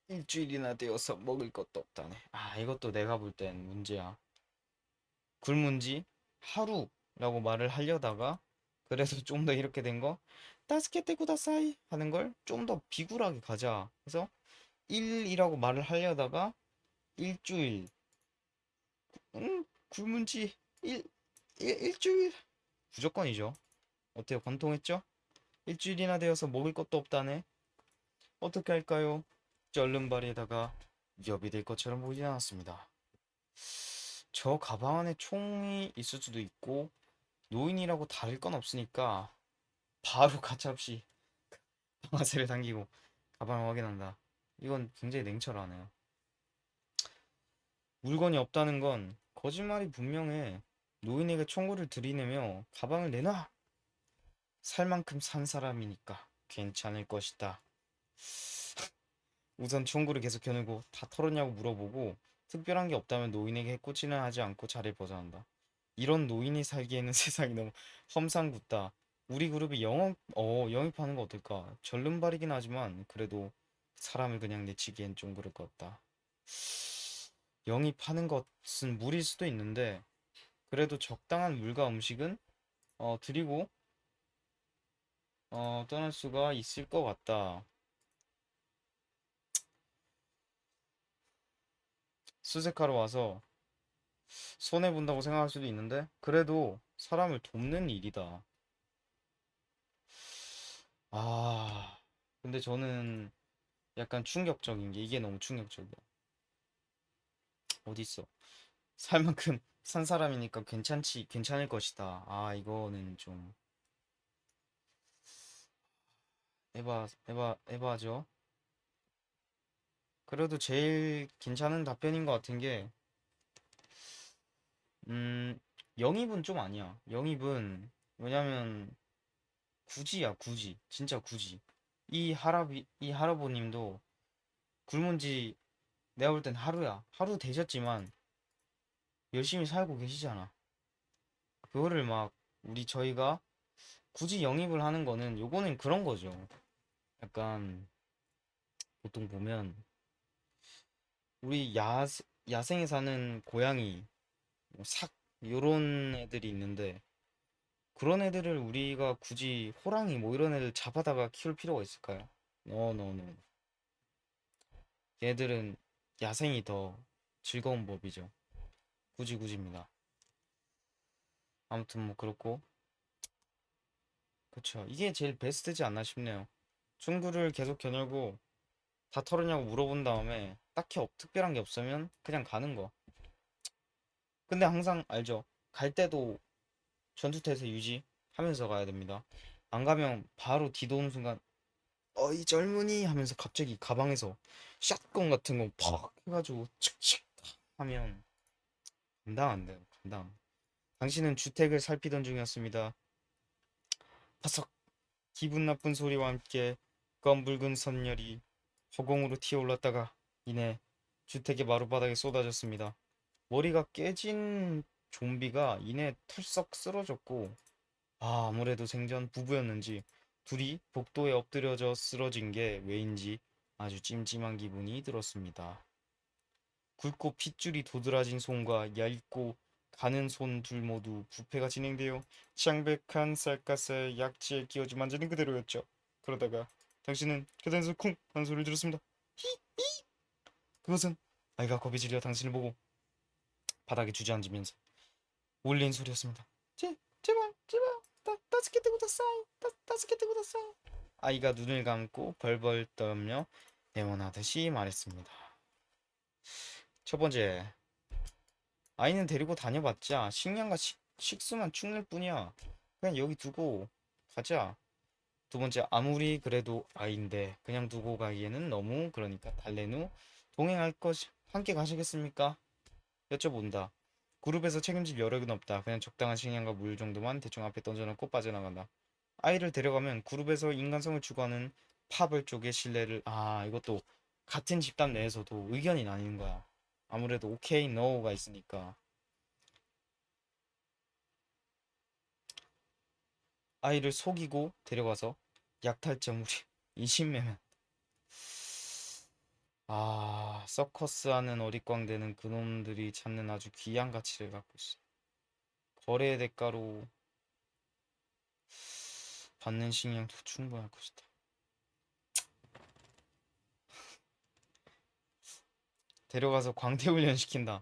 일주일이나 되어서 먹을 것도 없다네. 이것도 내가 볼 땐 문제야. 굶은 지 하루라고 말을 하려다가 그래서 좀 더 이렇게 된 거 따스케테 구다사이 하는 걸 좀 더 비굴하게 가자. 그래서 일이라고 말을 하려다가 일주일 굶은 지 일주일 무조건이죠. 어때요? 관통했죠? 일주일이나 되어서 먹을 것도 없다네. 어떻게 할까요? 쩔른발에다가 위협이 될 것처럼 보이진 않았습니다. 저 가방 안에 총이 있을 수도 있고 노인이라고 다를 건 없으니까 바로 가차없이 방아쇠를 당기고 가방을 확인한다. 이건 굉장히 냉철하네요. 물건이 없다는 건 거짓말이 분명해. 노인에게 총구를 들이내며 가방을 내놔! 살 만큼 산 사람이니까 괜찮을 것이다. 우선 총구를 계속 겨누고 다 털었냐고 물어보고 특별한 게 없다면 노인에게 해코지는 하지 않고 자리를 벗어난다. 이런 노인이 살기에는 세상이 너무 험상궂다. 우리 그룹이 영입하는 거 어떨까? 절름발이긴 하지만 그래도 사람을 그냥 내치기엔 좀 그럴 것 같다. 영입하는 것은 무리일 수도 있는데 그래도 적당한 물과 음식은 드리고 떠날 수가 있을 것 같다. 수색하러 와서 손해본다고 생각할 수도 있는데 그래도 사람을 돕는 일이다. 아, 근데 저는 약간 충격적인 게 이게 너무 충격적이야. 어딨어? 살 만큼 산 사람이니까 괜찮을 것이다. 이거는 좀 에바죠. 그래도 제일 괜찮은 답변인 것 같은 게, 음, 영입은 좀 아니야. 영입은, 왜냐면, 굳이야, 굳이. 진짜 굳이. 이 할아버님도 굶은 지 내가 볼 땐 하루야. 하루 되셨지만, 열심히 살고 계시잖아. 그거를 막, 저희가 굳이 영입을 하는 거는, 요거는 그런 거죠. 약간, 보통 보면, 우리 야생에 사는 고양이, 뭐 요런 애들이 있는데, 그런 애들을 우리가 굳이 호랑이 뭐 이런 애들 잡아다가 키울 필요가 있을까요? 노노노. 얘들은 야생이 더 즐거운 법이죠. 굳이입니다. 아무튼 뭐 그렇고, 그쵸. 이게 제일 베스트지 않나 싶네요. 충구를 계속 겨누고 다 털었냐고 물어본 다음에 딱히 특별한 게 없으면 그냥 가는 거. 근데 항상 알죠. 갈 때도 전투태세 유지하면서 가야 됩니다. 안 가면 바로 뒤도는 순간 이 젊은이 하면서 갑자기 가방에서 샷건 같은 거 팍 해가지고 칙칙 하면 감당 안 돼요. 감당. 당신은 주택을 살피던 중이었습니다. 파석 기분 나쁜 소리와 함께 검붉은 선열이 허공으로 튀어올랐다가 이내 주택의 마룻바닥에 쏟아졌습니다. 머리가 깨진 좀비가 이내 털썩 쓰러졌고, 아무래도 생전 부부였는지 둘이 복도에 엎드려져 쓰러진 게 왜인지 아주 찜찜한 기분이 들었습니다. 굵고 핏줄이 도드라진 손과 얇고 가는 손 둘 모두 부패가 진행되어 창백한 쌀가스에 약지에 끼워져 만지는 그대로였죠. 그러다가 당신은 계단에서 쿵 하는 소리를 들었습니다. 그것은 아이가 겁이 질려 당신을 보고 바닥에 주저앉으면서 울린 소리였습니다. 제발 제발 따스케 뜨고 dasai 따스케 뜨고 dasai. 아이가 눈을 감고 벌벌 떨며 애원하듯이 말했습니다. 첫 번째, 아이는 데리고 다녀봤자 식량과 식수만 축낼 뿐이야. 그냥 여기 두고 가자. 두 번째, 아무리 그래도 아이인데 그냥 두고 가기에는 너무 그러니까 달래는 후 동행할 것이 함께 가시겠습니까? 여쭤본다. 그룹에서 책임질 여력은 없다. 그냥 적당한 식량과 물 정도만 대충 앞에 던져놓고 빠져나간다. 아이를 데려가면 그룹에서 인간성을 추구하는 파벌 쪽의 신뢰를 이것도 같은 집단 내에서도 의견이 나뉘는 거야. 아무래도 오케이, 노가 있으니까. 아이를 속이고 데려가서 약탈죄물이 인신매매. 서커스하는 어릿광대는 그놈들이 찾는 아주 귀한 가치를 갖고 있어. 거래의 대가로 받는 식량도 충분할 것이다. 데려가서 광대훈련 시킨다.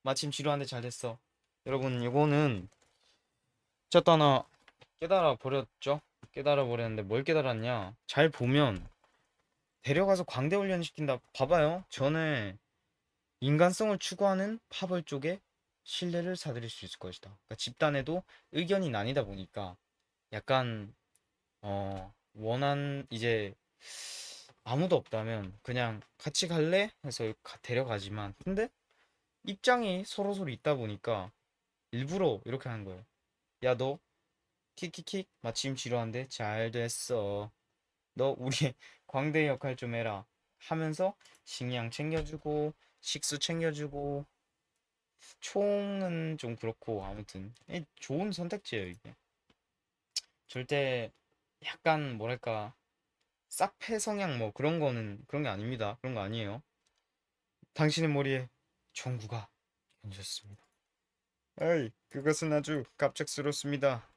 마침 지루한데 잘 됐어. 여러분, 이거는 쨌다 하나 깨달아 버렸죠? 깨달아 버렸는데 뭘 깨달았냐? 잘 보면 데려가서 광대훈련 시킨다. 봐봐요. 전에 인간성을 추구하는 파벌 쪽에 신뢰를 사들일 수 있을 것이다. 그러니까 집단에도 의견이 나뉘다 보니까 약간 원한 이제 아무도 없다면 그냥 같이 갈래? 해서 데려가지만 근데 입장이 서로서로 있다 보니까 일부러 이렇게 하는 거예요. 야, 너 킥킥킥 마침 지루한데 잘 됐어. 너 우리의 광대 역할 좀 해라. 하면서 식량 챙겨주고 식수 챙겨주고 총은 좀 그렇고 아무튼 좋은 선택지예요 이게. 절대 약간 뭐랄까 싹패 성향 뭐 그런 거는 그런 게 아닙니다. 그런 거 아니에요. 당신의 머리에 총구가 얹었습니다. 에이, 그것은 아주 갑작스럽습니다.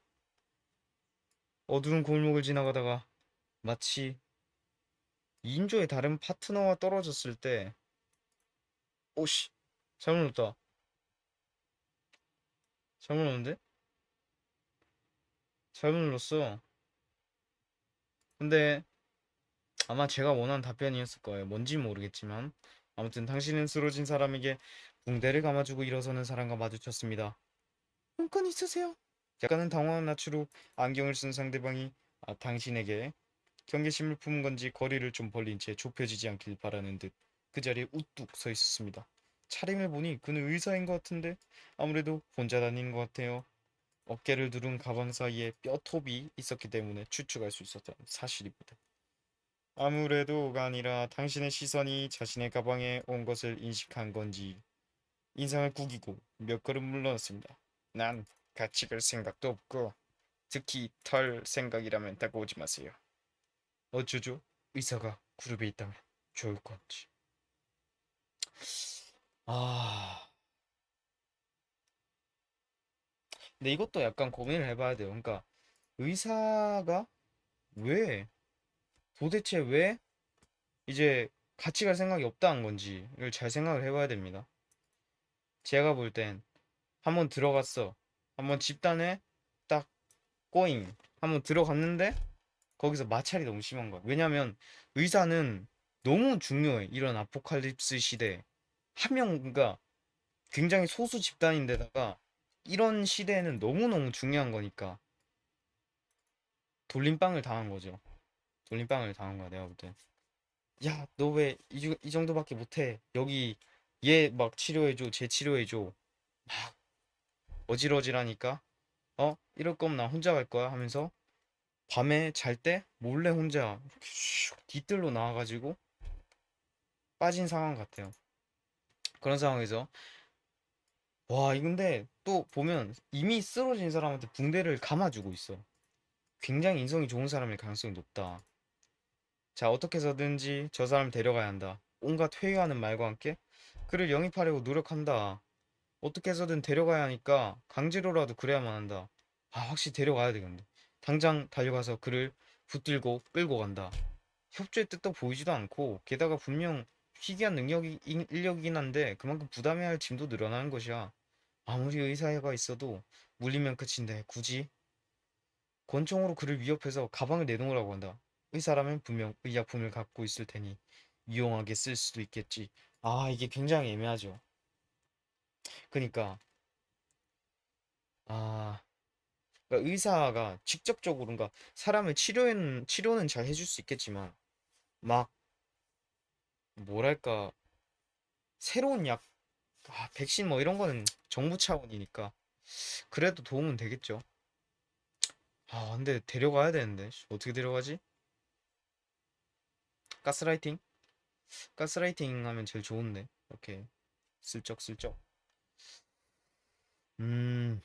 어두운 골목을 지나가다가 마치 인조의 다른 파트너와 떨어졌을 때 오씨 잘못 넣었다. 잘못 넣었는데? 잘못 눌렀어. 근데 아마 제가 원하는 답변이었을 거예요. 뭔지 모르겠지만 아무튼 당신은 쓰러진 사람에게 붕대를 감아주고 일어서는 사람과 마주쳤습니다. 용건 있으세요? 약간은 당황한 낯으로 안경을 쓴 상대방이 당신에게 경계심을 품은 건지 거리를 좀 벌린 채 좁혀지지 않길 바라는 듯 그 자리에 우뚝 서 있었습니다. 차림을 보니 그는 의사인 것 같은데 아무래도 혼자 다니는 것 같아요. 어깨를 두른 가방 사이에 뼈톱이 있었기 때문에 추측할 수 있었던 사실입니다. 아무래도가 아니라 당신의 시선이 자신의 가방에 온 것을 인식한 건지 인상을 구기고 몇 걸음 물러났습니다. 난 같이 갈 생각도 없고 특히 털 생각이라면 다가오지 마세요. 어쩌죠? 의사가 그룹에 있다면 좋을 건지. 아, 근데 이것도 약간 고민을 해봐야 돼요. 그러니까 의사가 왜 도대체 왜 이제 같이 갈 생각이 없다는 건지를 잘 생각을 해봐야 됩니다. 제가 볼 땐 한번 들어갔어. 한번 집단에 딱 꼬잉. 한번 들어갔는데 거기서 마찰이 너무 심한 거야. 왜냐면 의사는 너무 중요해. 이런 아포칼립스 시대에. 한 명가 굉장히 소수 집단인데다가 이런 시대에는 너무너무 중요한 거니까 돌림방을 당한 거죠. 돌림방을 당한 거야, 내가 볼 때. 야, 너 왜 이 정도밖에 못해? 여기 얘 막 치료해줘, 쟤 치료해줘. 막 어질어질하니까 이럴 거면 나 혼자 갈 거야 하면서 밤에 잘 때 몰래 혼자 이렇게 슉 뒤뜰로 나와가지고 빠진 상황 같아요. 그런 상황에서 와, 이 근데 또 보면 이미 쓰러진 사람한테 붕대를 감아주고 있어. 굉장히 인성이 좋은 사람일 가능성이 높다. 자, 어떻게 해서든지 저 사람 데려가야 한다. 온갖 회유하는 말과 함께 그를 영입하려고 노력한다. 어떻게 해서든 데려가야 하니까 강제로라도 그래야만 한다. 아, 확실히 데려가야 되겠네. 당장 달려가서 그를 붙들고 끌고 간다. 협조의 뜻도 보이지도 않고 게다가 분명 희귀한 인력이긴 한데 그만큼 부담해야 할 짐도 늘어나는 것이야. 아무리 의사가 있어도 물리면 끝인데 굳이 권총으로 그를 위협해서 가방을 내놓으라고 한다. 의사라면 분명 의약품을 갖고 있을 테니 유용하게 쓸 수도 있겠지. 아, 이게 굉장히 애매하죠. 그러니까 아, 그러니까 의사가 직접적으로 그러니까 사람을 치료는 잘 해줄 수 있겠지만 막 뭐랄까 새로운 약, 백신 뭐 이런 거는 정부 차원이니까 그래도 도움은 되겠죠. 아, 근데 데려가야 되는데 어떻게 데려가지? 가스라이팅? 가스라이팅 하면 제일 좋은데. 오케이. 슬쩍슬쩍. 음.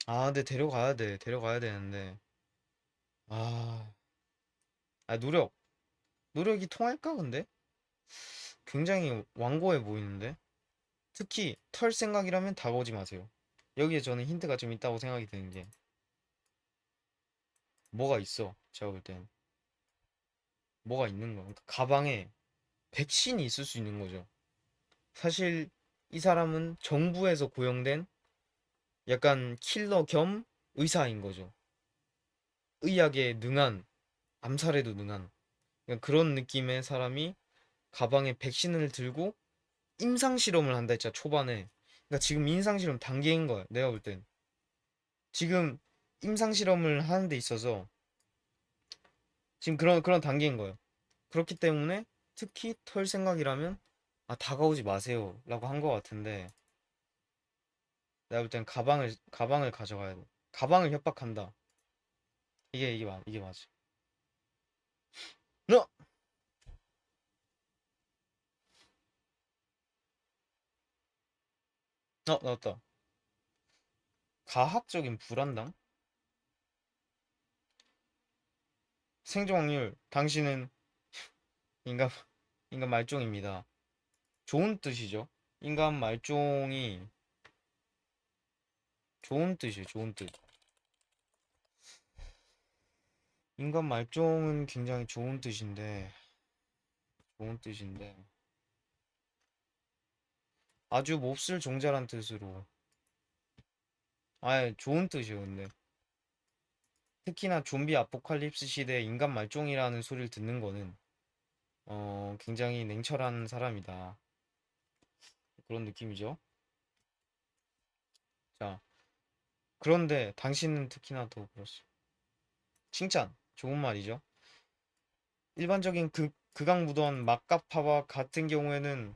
근데 데려가야 돼. 데려가야 되는데. 아, 노력. 노력이 통할까, 근데? 굉장히 완고해 보이는데? 특히 털 생각이라면 다가오지 마세요. 여기에 저는 힌트가 좀 있다고 생각이 드는 게 뭐가 있어. 제가 볼 땐. 뭐가 있는 거야. 그러니까 가방에 백신이 있을 수 있는 거죠. 사실 이 사람은 정부에서 고용된 약간 킬러 겸 의사인 거죠. 의학에 능한, 암살에도 능한 그러니까 그런 느낌의 사람이 가방에 백신을 들고 임상 실험을 한다 했잖아 초반에. 그러니까 지금 임상 실험 단계인 거야 내가 볼 땐. 지금 임상 실험을 하는 데 있어서 지금 그런 단계인 거예요. 그렇기 때문에 특히 털 생각이라면 다가오지 마세요라고 한 거 같은데 내가 볼 땐 가방을 가져가야 돼. 가방을 협박한다. 이게 맞아. 너! 나왔다. 가학적인 불안당? 생존 확률 당신은 인간 인간 말종입니다. 좋은 뜻이죠. 인간 말종이 좋은 뜻이에요. 좋은 뜻. 인간 말종은 굉장히 좋은 뜻인데 아주 몹쓸 종자란 뜻으로. 좋은 뜻이에요. 근데 특히나 좀비 아포칼립스 시대에 인간 말종이라는 소리를 듣는 거는 굉장히 냉철한 사람이다. 그런 느낌이죠. 자, 그런데 당신은 특히나 더 그렇소. 칭찬. 좋은 말이죠. 일반적인 극악무도한 막가파와 같은 경우에는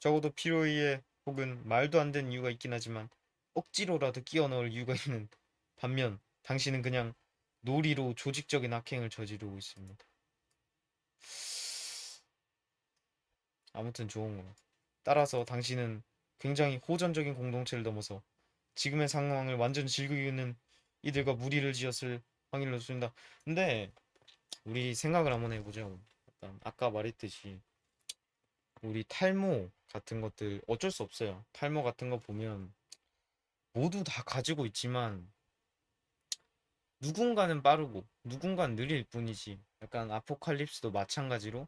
적어도 필요에 의해 혹은 말도 안 되는 이유가 있긴 하지만 억지로라도 끼워 넣을 이유가 있는 반면 당신은 그냥 놀이로 조직적인 악행을 저지르고 있습니다. 아무튼 좋은 거. 따라서 당신은 굉장히 호전적인 공동체를 넘어서 지금의 상황을 완전 즐기는 이들과 무리를 지었을 확률을 높습니다. 근데 우리 생각을 한번 해보죠. 약간 아까 말했듯이 우리 탈모 같은 것들 어쩔 수 없어요. 탈모 같은 거 보면 모두 다 가지고 있지만 누군가는 빠르고 누군가는 느릴 뿐이지. 약간 아포칼립스도 마찬가지로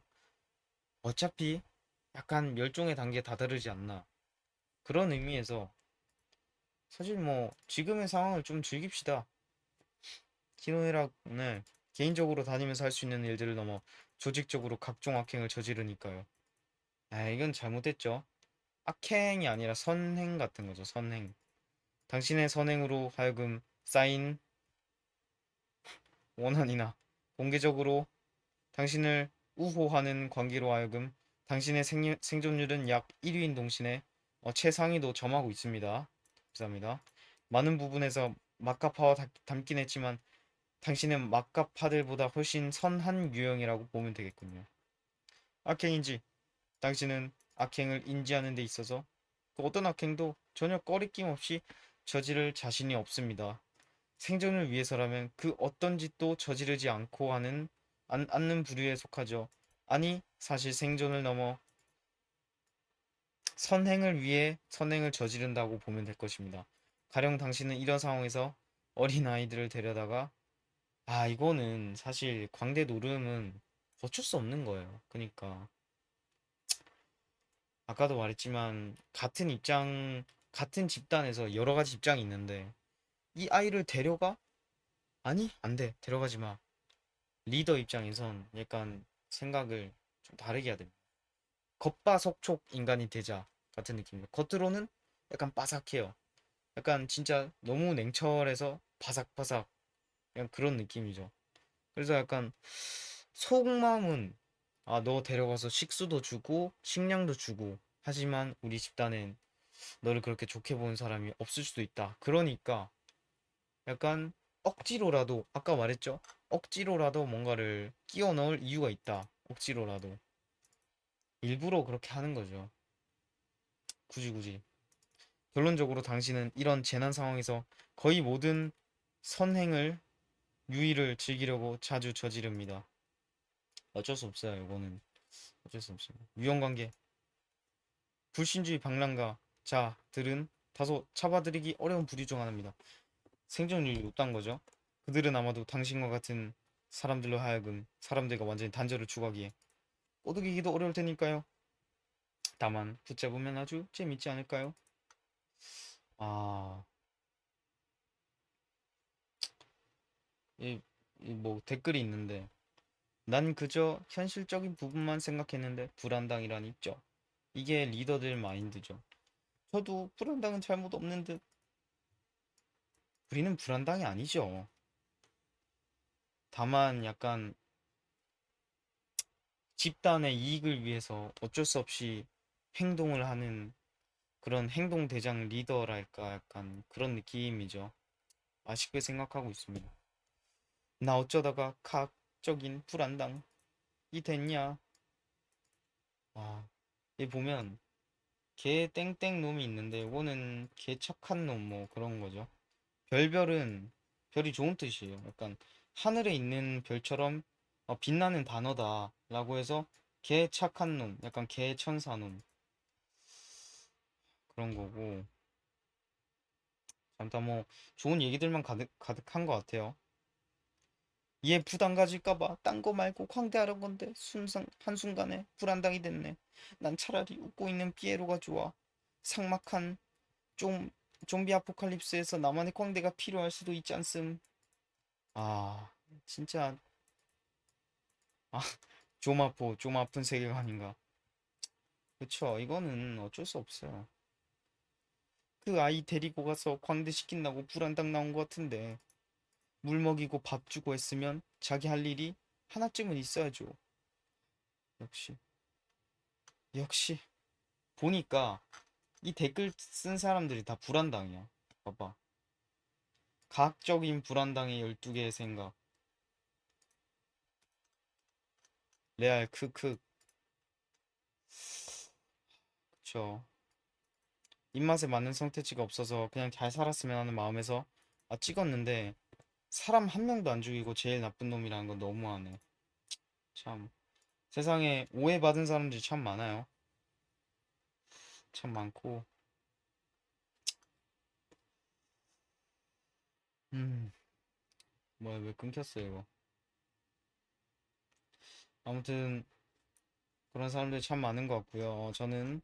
어차피 약간 멸종의 단계에 다다르지 않나. 그런 의미에서 사실 뭐 지금의 상황을 좀 즐깁시다. 키노이락은 개인적으로 다니면서 할 수 있는 일들을 넘어 조직적으로 각종 악행을 저지르니까요. 이건 잘못했죠. 악행이 아니라 선행 같은 거죠. 선행. 당신의 선행으로 하여금 쌓인 원한이나 공개적으로 당신을 우호하는 관계로 하여금 당신의 생존율은 약 1위인 동시에 최상위도 점하고 있습니다. 감사합니다. 많은 부분에서 막가파와 닮긴 했지만 당신은 마카파들보다 훨씬 선한 유형이라고 보면 되겠군요. 악행인지 당신은 악행을 인지하는 데 있어서 그 어떤 악행도 전혀 꺼리낌 없이 저지를 자신이 없습니다. 생존을 위해서라면 그 어떤 짓도 저지르지 않고 않는 부류에 속하죠. 아니, 사실 생존을 넘어 선행을 위해 선행을 저지른다고 보면 될 것입니다. 가령 당신은 이런 상황에서 어린 아이들을 데려다가 이거는 사실 광대 노름은 어쩔 수 없는 거예요. 그러니까 아까도 말했지만 같은 집단에서 여러 가지 입장이 있는데 이 아이를 데려가? 아니, 안 돼. 데려가지 마. 리더 입장에선 약간 생각을 좀 다르게 해야 됩니다. 겉바속촉 인간이 되자 같은 느낌입니다. 겉으로는 약간 바삭해요. 약간 진짜 너무 냉철해서 바삭바삭 약간 그런 느낌이죠. 그래서 약간 속마음은 너 데려가서 식수도 주고 식량도 주고 하지만 우리 집단엔 너를 그렇게 좋게 보는 사람이 없을 수도 있다. 그러니까 약간 억지로라도 아까 말했죠? 억지로라도 뭔가를 끼워 넣을 이유가 있다. 억지로라도 일부러 그렇게 하는 거죠. 굳이. 결론적으로 당신은 이런 재난 상황에서 거의 모든 선행을 유의를 즐기려고 자주 저지릅니다. 어쩔 수 없어요. 이거는 어쩔 수 없어요. 유형관계 불신주의 방랑가 자들은 다소 잡아들이기 어려운 부류 중 하나입니다. 생존율이 높단 거죠. 그들은 아마도 당신과 같은 사람들로 하여금 사람들과 완전히 단절을 추구하기에 꼬드기기도 어려울 테니까요. 다만 붙잡으면 아주 재밌지 않을까요? 아, 이, 뭐 댓글이 있는데 난 그저 현실적인 부분만 생각했는데 불안당이란 있죠. 이게 리더들 마인드죠. 저도 불안당은 잘못 없는 듯. 우리는 불안당이 아니죠. 다만 약간 집단의 이익을 위해서 어쩔 수 없이 행동을 하는 그런 행동 대장 리더랄까 약간 그런 느낌이죠. 아쉽게 생각하고 있습니다. 나 어쩌다가 과학적인 불안당이 됐냐? 아, 이 보면 개 땡땡 놈이 있는데 이거는 개 착한 놈 뭐 그런 거죠. 별별은 별이 좋은 뜻이에요. 약간 하늘에 있는 별처럼 빛나는 단어다라고 해서 개 착한 놈, 약간 개 천사 놈 그런 거고. 일단 뭐 좋은 얘기들만 가득한 것 같아요. 얘 부담 가질까봐 딴 거 말고 광대하던 건데 한순간에 불안당이 됐네. 난 차라리 웃고 있는 피에로가 좋아. 삭막한 좀 좀비 아포칼립스에서 나만의 광대가 필요할 수도 있지 않음. 아 진짜 아 좀 아픈 세계관인가. 그쵸, 이거는 어쩔 수 없어요. 그 아이 데리고 가서 광대 시킨다고 불안당 나온 것 같은데 물 먹이고 밥 주고 했으면 자기 할 일이 하나쯤은 있어야죠. 역시 역시 보니까 이 댓글 쓴 사람들이 다 불안당이야. 봐봐. 과학적인 불안당의 12개의 생각. 레알 크크. 그쵸. 입맛에 맞는 성태치가 없어서 그냥 잘 살았으면 하는 마음에서 찍었는데 사람 한 명도 안 죽이고 제일 나쁜 놈이라는 건 너무하네. 참 세상에 오해받은 사람들이 참 많아요. 참 많고. 음 뭐야 왜 끊겼어 이거. 아무튼 그런 사람들이 참 많은 것 같고요. 저는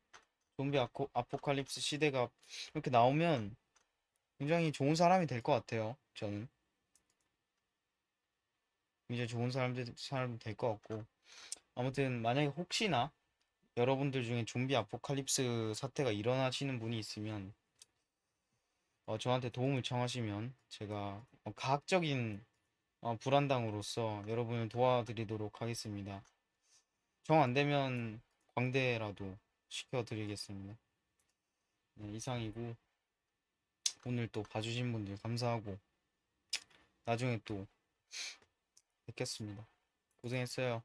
좀비 아포칼립스 시대가 이렇게 나오면 굉장히 좋은 사람이 될 것 같아요. 저는 굉장히 좋은 사람이 될 것 같고. 아무튼 만약에 혹시나 여러분들 중에 좀비 아포칼립스 사태가 일어나시는 분이 있으면 저한테 도움을 청하시면 제가 과학적인 불안당으로서 여러분을 도와드리도록 하겠습니다. 정 안 되면 광대라도 시켜드리겠습니다. 네, 이상이고 오늘 또 봐주신 분들 감사하고 나중에 또 뵙겠습니다. 고생했어요.